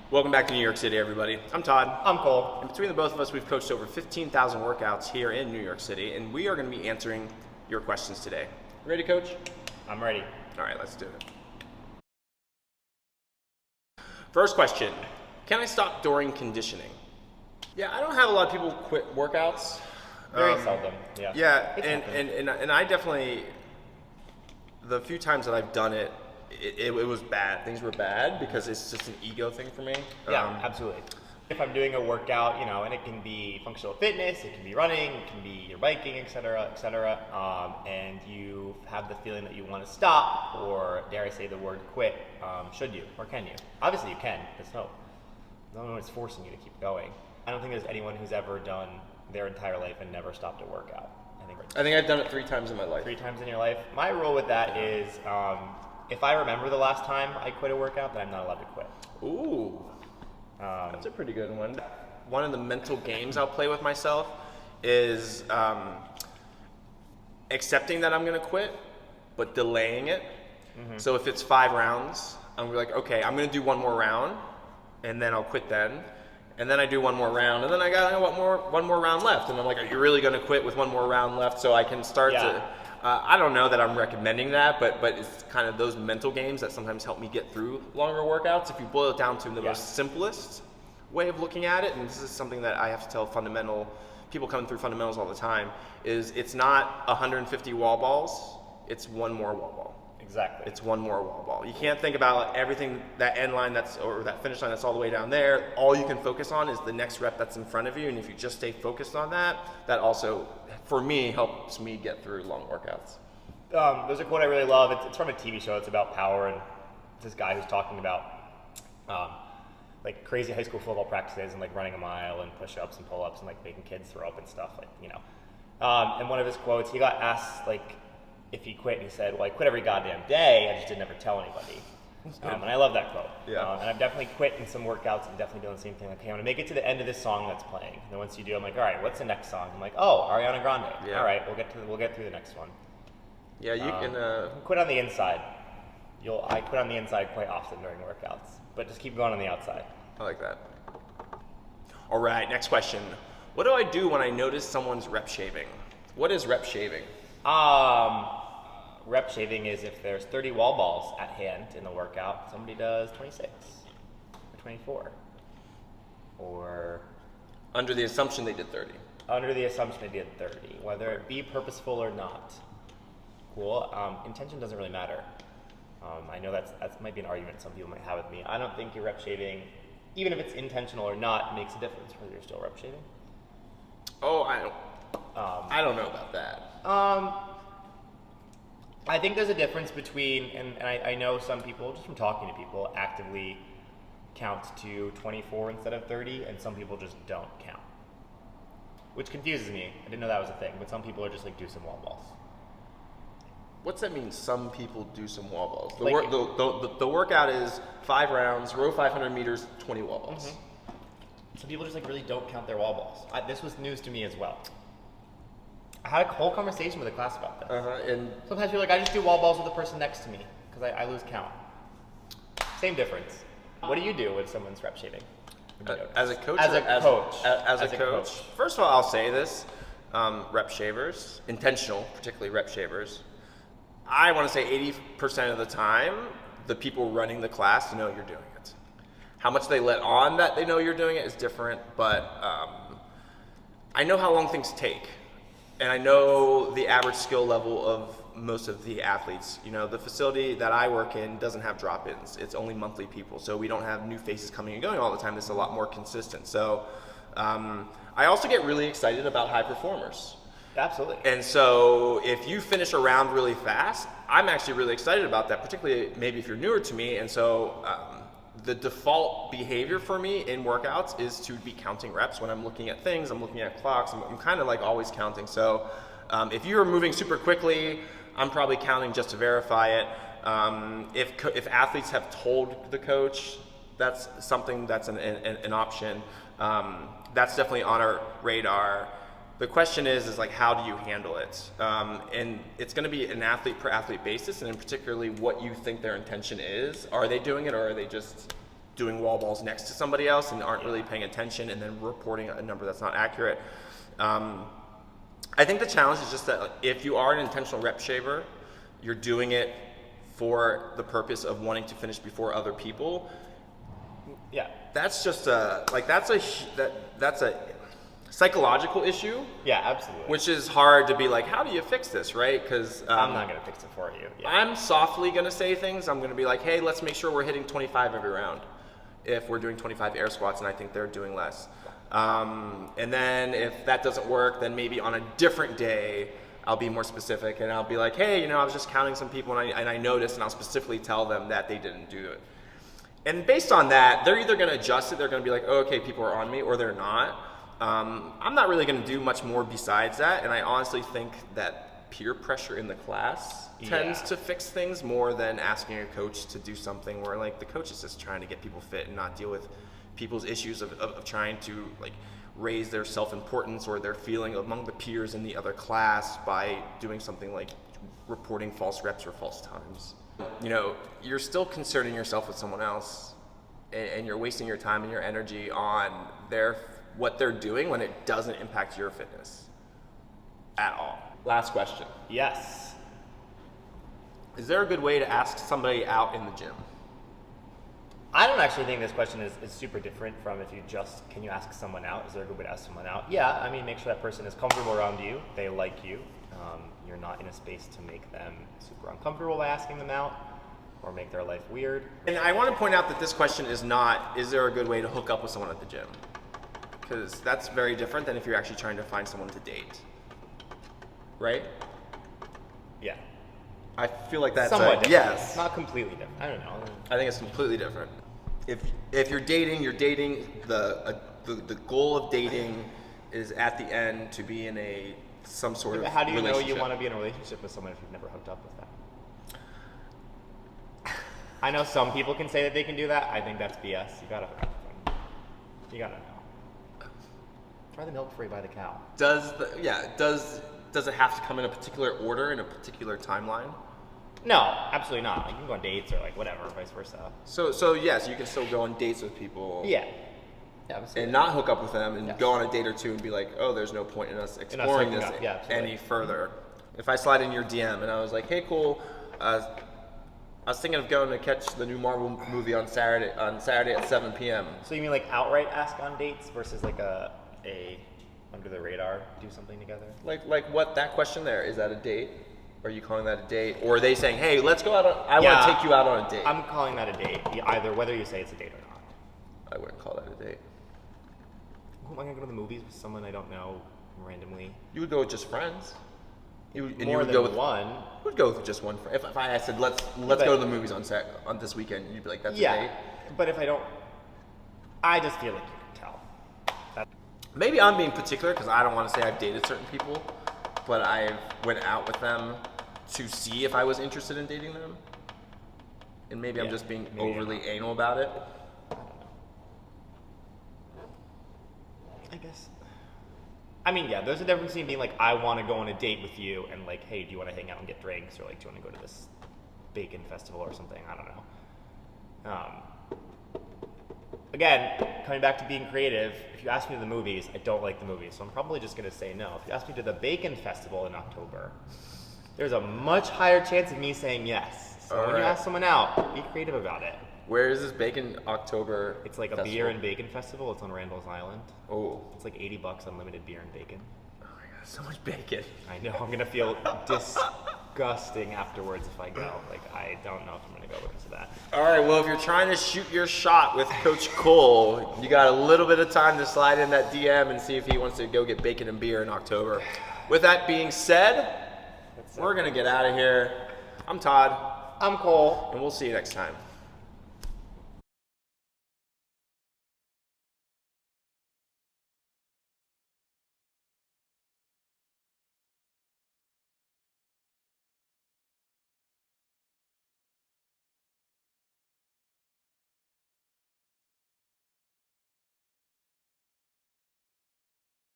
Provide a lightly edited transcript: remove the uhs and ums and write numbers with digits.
Welcome back to New York City, everybody. I'm Todd. I'm Cole. And between the both of us, we've coached over 15,000 workouts here in New York City, and we are going to be answering your questions today. Ready, Coach? I'm ready. All right, let's do it. First question, can I stop during conditioning? Yeah, I don't have a lot of people quit workouts. Very seldom, yeah. Yeah, and I definitely, the few times that I've done it, it was bad. Things were bad because it's just an ego thing for me. Yeah, absolutely. If I'm doing a workout, and it can be functional fitness, it can be running, it can be your biking, et cetera, and you have the feeling that you want to stop, or dare I say the word quit, should you, or can you? Obviously you can, there's no one is forcing you to keep going. I don't think there's anyone who's ever done their entire life and never stopped a workout. I think I've done it 3 times in my life. 3 times in your life? My rule with that is, if I remember the last time I quit a workout, then I'm not allowed to quit. Ooh. That's a pretty good one. One of the mental games I'll play with myself is accepting that I'm going to quit, but delaying it. Mm-hmm. So if it's 5 rounds, I'm like, okay, I'm going to do 1 more round, and then I'll quit then. And then I do 1 more round, and then I got one more round left. And I'm like, are you really going to quit with 1 more round left so I can start to... I don't know that I'm recommending that, but it's kind of those mental games that sometimes help me get through longer workouts. If you boil it down to the most simplest way of looking at it, and this is something that I have to tell people coming through fundamentals all the time, is it's not 150 wall balls, it's 1 more wall ball. Exactly. It's 1 more wall ball. You can't think about everything, that end line or that finish line that's all the way down there. All you can focus on is the next rep that's in front of you, and if you just stay focused on that, that also, for me, helps me get through long workouts. There's a quote I really love. It's from a TV show. It's about power, and it's this guy who's talking about like crazy high school football practices and like running a mile and push-ups and pull-ups and like making kids throw up and stuff, and one of his quotes, he got asked if he quit, and he said, well, I quit every goddamn day, I just didn't ever tell anybody. And I love that quote. Yeah. And I've definitely quit in some workouts and definitely doing the same thing. Like, hey, I'm going to make it to the end of this song that's playing. And then once you do, I'm like, all right, what's the next song? I'm like, oh, Ariana Grande. Yeah. All right, we'll get through the next one. Yeah, you can... Quit on the inside. I quit on the inside quite often during workouts, but just keep going on the outside. I like that. All right, next question. What do I do when I notice someone's rep shaving? What is rep shaving? Rep shaving is if there's 30 wall balls at hand in the workout, somebody does 26 or 24. Or... Under the assumption they did 30. Under the assumption they did 30, whether it be purposeful or not. Cool. Intention doesn't really matter. I know that might be an argument some people might have with me. I don't think your rep shaving, even if it's intentional or not, makes a difference whether you're still rep shaving. Oh, I don't know about that. I think there's a difference between, and I know some people, just from talking to people, actively count to 24 instead of 30, and some people just don't count. Which confuses me. I didn't know that was a thing, but some people are just like, do some wall balls. What's that mean, some people do some wall balls? The workout is 5 rounds, row 500 meters, 20 wall balls. Mm-hmm. Some people just really don't count their wall balls. This was news to me as well. I had a whole conversation with a class about this. And sometimes you're like, I just do wall balls with the person next to me because I lose count. Same difference. What do you do when someone's rep shaving? As a coach? As a coach. First of all, I'll say this. Rep shavers, intentional, particularly rep shavers, I want to say 80% of the time, the people running the class know you're doing it. How much they let on that they know you're doing it is different, but I know how long things take. And I know the average skill level of most of the athletes. The facility that I work in doesn't have drop-ins. It's only monthly people. So we don't have new faces coming and going all the time. It's a lot more consistent. So I also get really excited about high performers. Absolutely. And so if you finish a round really fast, I'm actually really excited about that, particularly maybe if you're newer to me. And so the default behavior for me in workouts is to be counting reps. When I'm looking at things, I'm looking at clocks, I'm kind of like always counting. So if you're moving super quickly, I'm probably counting just to verify it. If athletes have told the coach, that's something that's an option. That's definitely on our radar. The question is like, how do you handle it? And it's going to be an athlete per athlete basis, and in particularly what you think their intention is. Are they doing it, or are they just doing wall balls next to somebody else and aren't really paying attention and then reporting a number that's not accurate. I think the challenge is just that if you are an intentional rep shaver, you're doing it for the purpose of wanting to finish before other people. Yeah. That's just that's a psychological issue. Yeah, absolutely. Which is hard to be like, how do you fix this, right? Because I'm not going to fix it for you. Yeah. I'm softly going to say things. I'm going to be like, hey, let's make sure we're hitting 25 every round. If we're doing 25 air squats and I think they're doing less. And then if that doesn't work, then maybe on a different day, I'll be more specific and I'll be like, hey, I was just counting some people and I noticed, and I'll specifically tell them that they didn't do it. And based on that, they're either going to adjust it, they're going to be like, oh, okay, people are on me, or they're not. I'm not really going to do much more besides that, and I honestly think that peer pressure in the class tends to fix things more than asking a coach to do something where like the coach is just trying to get people fit and not deal with people's issues of trying to like raise their self-importance or their feeling among the peers in the other class by doing something like reporting false reps or false times. You're still concerning yourself with someone else, and you're wasting your time and your energy on what they're doing when it doesn't impact your fitness at all. Last question. Yes. Is there a good way to ask somebody out in the gym? I don't actually think this question is super different from if can you ask someone out? Is there a good way to ask someone out? Yeah, make sure that person is comfortable around you, they like you. You're not in a space to make them super uncomfortable by asking them out or make their life weird. And I want to point out that this question is not, is there a good way to hook up with someone at the gym? Because that's very different than if you're actually trying to find someone to date. Right? Yeah. I feel like that's somewhat different. Yes. It's not completely different. I don't know. I think it's completely different. If you're dating, the goal of dating is at the end to be in some sort of how do you know relationship. you want to be in a relationship with someone if you've never hooked up with them? I know some people can say that they can do that. I think that's BS. You gotta hook up with them. You gotta know. Try the milk before you buy the cow. Does it have to come in a particular order in a particular timeline? No, absolutely not. Like, you can go on dates or like whatever, vice versa. So yes, you can still go on dates with people. Yeah. Yeah, and not hook up with them and Yes. go on a date or two and be like, oh, there's no point in us exploring this any further. If I slide in your DM and I was like, hey, cool, I was thinking of going to catch the new Marvel movie on Saturday at 7 p.m. So you mean like outright ask on dates versus like a under the radar do something together? Like what, that question there, is that a date? Are you calling that a date? Or are they saying, hey, let's go out I want to take you out on a date? I'm calling that a date, either whether you say it's a date or not. I wouldn't call that a date. Who am I going to go to the movies with someone I don't know randomly? You would go with just friends. You would go with one. You would go with just one friend. If I said, let's go to the movies on this weekend, you'd be like, that's a date? But if I don't, I just feel like you can tell. Maybe I'm being particular because I don't want to say I've dated certain people, but I went out with them to see if I was interested in dating them. And maybe I'm just being overly anal about it. I guess. There's a difference between being like, I want to go on a date with you, and like, hey, do you want to hang out and get drinks, or like, do you want to go to this bacon festival or something? I don't know. Again, coming back to being creative, if you ask me to the movies, I don't like the movies, so I'm probably just going to say no. If you ask me to the bacon festival in October, there's a much higher chance of me saying yes. So when you ask someone out, be creative about it. Where is this Bacon October? It's like a beer and bacon festival. It's on Randall's Island. Oh. It's like $80 unlimited beer and bacon. Oh my god, so much bacon. I know, I'm gonna feel disgusting afterwards if I go. Like, I don't know if I'm gonna go because of that. All right, well, if you're trying to shoot your shot with Coach Cole, you got a little bit of time to slide in that DM and see if he wants to go get bacon and beer in October. With that being said, we're gonna get out of here. I'm Todd. I'm Cole. And we'll see you next time.